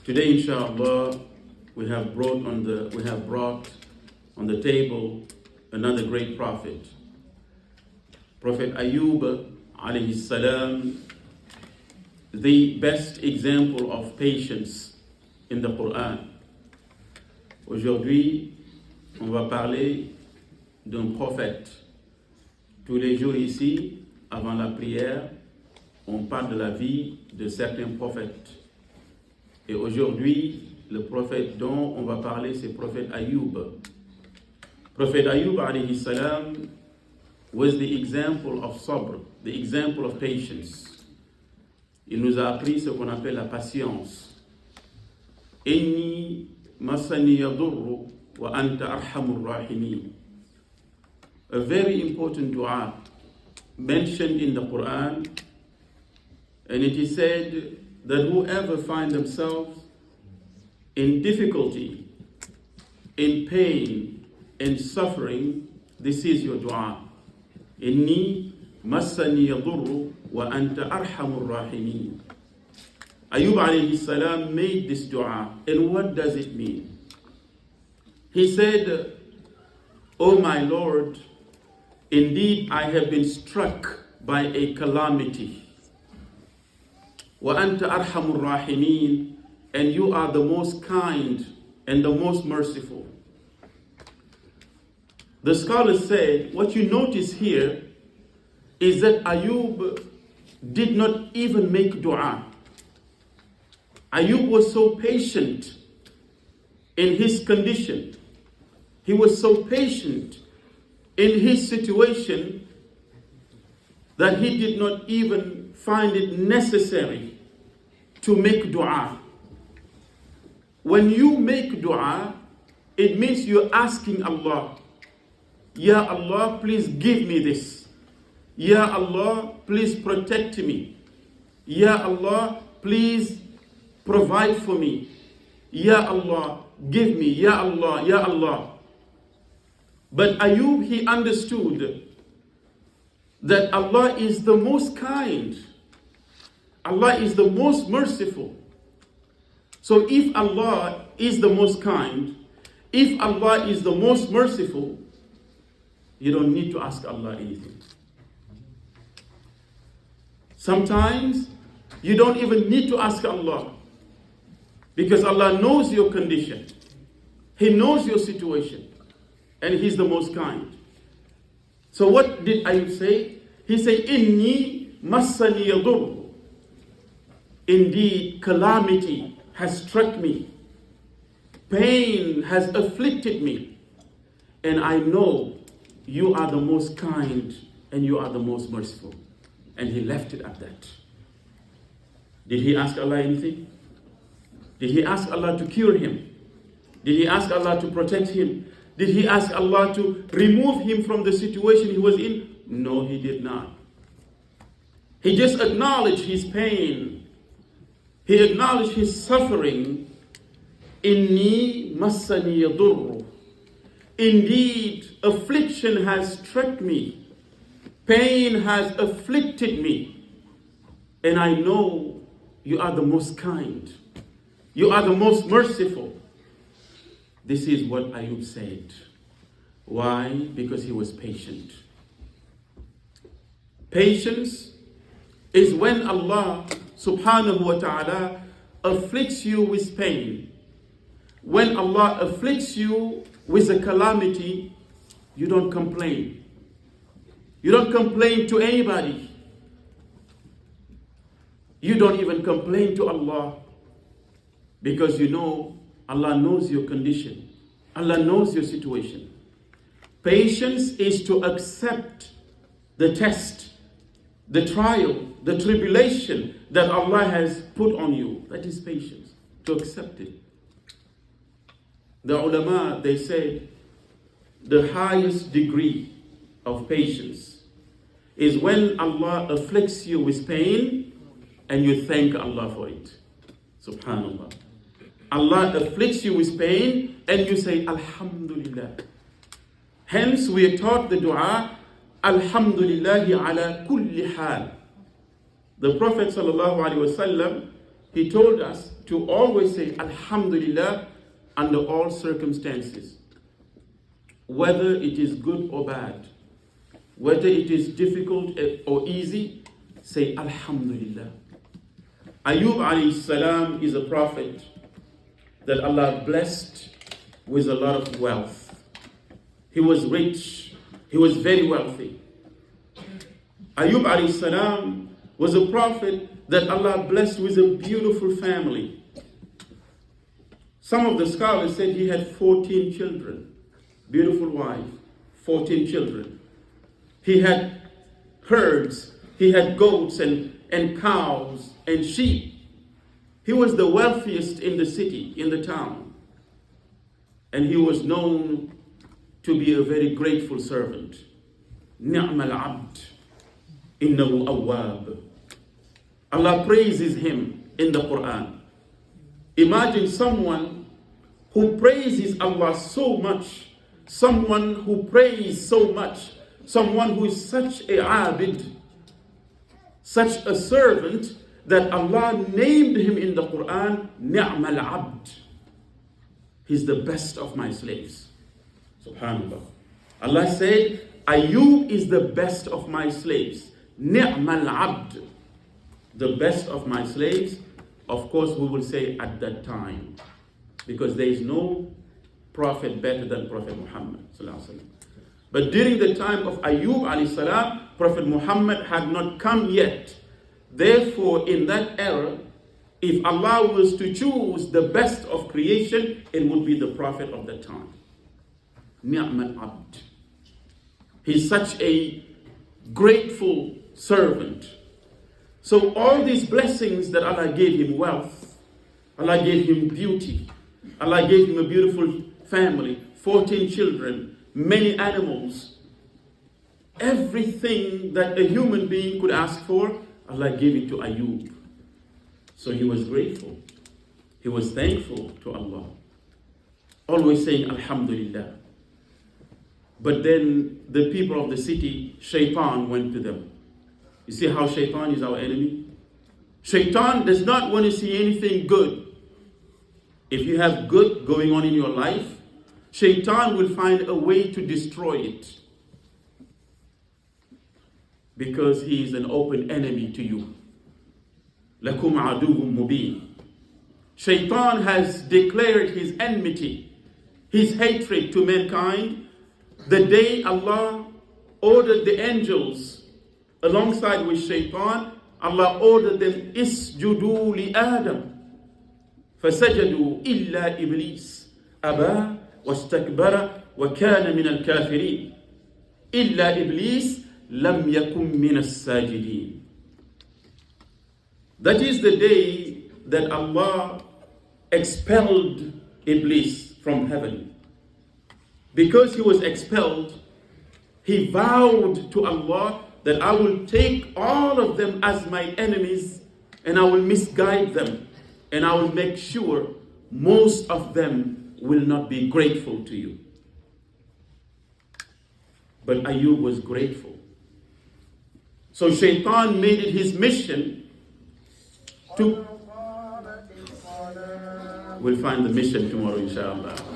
Today, inshallah, we have brought on the table another great prophet. Prophet Ayyub alayhi salam, the best example of patience in the Quran. Aujourd'hui, on va parler d'un prophète. Tous les jours ici, avant la prière, on parle de la vie de certains prophètes. Et aujourd'hui, le prophète dont on va parler, c'est le prophète Ayyub. Prophet Ayyub alayhi salam was the example of sabr, the example of patience. Il nous a appris ce qu'on appelle la patience. Inni masani yadurru wa anta arhamur rahimin. A very important dua mentioned in the Quran, and it is said that whoever find themselves in difficulty, in pain, in suffering, this is your dua. Inni massani yadurru wa anta arhamur rahimin. Ayyub alayhi salam made this dua, and what does it mean? He said, "O my Lord, indeed I have been struck by a calamity. Wa anta arhamur rahimin, and you are the most kind and the most merciful." The scholars say what you notice here is that Ayyub did not even make dua. Ayyub was so patient in his condition. He was so patient in his situation that he did not even find it necessary to make dua. When you make dua, it means you're asking Allah, Ya Allah, please give me this. Ya Allah, please protect me. Ya Allah, please provide for me. Ya Allah, give me. Ya Allah, Ya Allah. But Ayyub, he understood that Allah is the most kind. Allah is the most merciful. So if Allah is the most kind, if Allah is the most merciful, you don't need to ask Allah anything. Sometimes you don't even need to ask Allah, because Allah knows your condition. He knows your situation, and He's the most kind. So what did Ayyub say? He said, Inni massani yadur. Indeed, calamity has struck me. Pain has afflicted me. And I know you are the most kind and you are the most merciful. And he left it at that. Did he ask Allah anything? Did he ask Allah to cure him? Did he ask Allah to protect him? Did he ask Allah to remove him from the situation he was in? No, he did not. He just acknowledged his pain. He acknowledged his suffering. Inni massani yadurru. Indeed, affliction has struck me. Pain has afflicted me. And I know you are the most kind. You are the most merciful. This is what Ayyub said. Why? Because he was patient. Patience is when Allah subhanahu wa ta'ala afflicts you with pain. When Allah afflicts you with a calamity, you don't complain. You don't complain to anybody. You don't even complain to Allah, because you know Allah knows your condition. Allah knows your situation. Patience is to accept the test, the trial, the tribulation that Allah has put on you. That is patience, to accept it. The ulama, they said, the highest degree of patience is when Allah afflicts you with pain and you thank Allah for it. Subhanallah. Allah afflicts you with pain and you say, Alhamdulillah. Hence we are taught the dua, Alhamdulillahi ala kulli hal. The Prophet sallallahu alaihi wasallam, he told us to always say Alhamdulillah under all circumstances. Whether it is good or bad, whether it is difficult or easy, say Alhamdulillah. Ayyub alayhi salam is a prophet that Allah blessed with a lot of wealth. He was rich. He was very wealthy. Ayyub alayhi salam was a prophet that Allah blessed with a beautiful family. Some of the scholars said he had 14 children. Beautiful wife, 14 children. He had herds, he had goats and cows and sheep. He was the wealthiest in the city, in the town. And he was known to be a very grateful servant. Ni'mal abd, innahu awwab. Allah praises him in the Quran. Imagine someone who praises Allah so much, someone who prays so much, someone who is such a abid, such a servant, that Allah named him in the Quran, Ni'mal abd. He's the best of my slaves. Subhanallah. Allah said, Ayyub is the best of my slaves. Ni'mal abd. The best of my slaves. Of course, we will say at that time, because there is no prophet better than Prophet Muhammad. But during the time of Ayyub alayhi salam, Prophet Muhammad had not come yet. Therefore, in that era, if Allah was to choose the best of creation, it would be the prophet of that time. Ni'mal abd. He's such a grateful servant. So all these blessings that Allah gave him, wealth, Allah gave him beauty, Allah gave him a beautiful family, 14 children, many animals, everything that a human being could ask for, Allah gave it to Ayyub. So he was grateful. He was thankful to Allah. Always saying Alhamdulillah. But then the people of the city, Shaitan went to them. You see how Shaitan is our enemy? Shaitan does not want to see anything good. If you have good going on in your life, Shaitan will find a way to destroy it. Because he is an open enemy to you. Lakum aduwwun mubin. Shaitan has declared his enmity, his hatred to mankind, the day Allah ordered the angels alongside with Shaitan. Allah ordered them, Isjudu li Adam. Fasajadu illa Iblis. Aba wastakbara wa kana min al-kafirin. Illa Iblis lam yakum min as-sajidin. That is the day that Allah expelled Iblis from heaven. Because he was expelled, he vowed to Allah that I will take all of them as my enemies and I will misguide them and I will make sure most of them will not be grateful to you. But Ayyub was grateful. So Shaitan made it his mission to... We'll find the mission tomorrow, inshallah.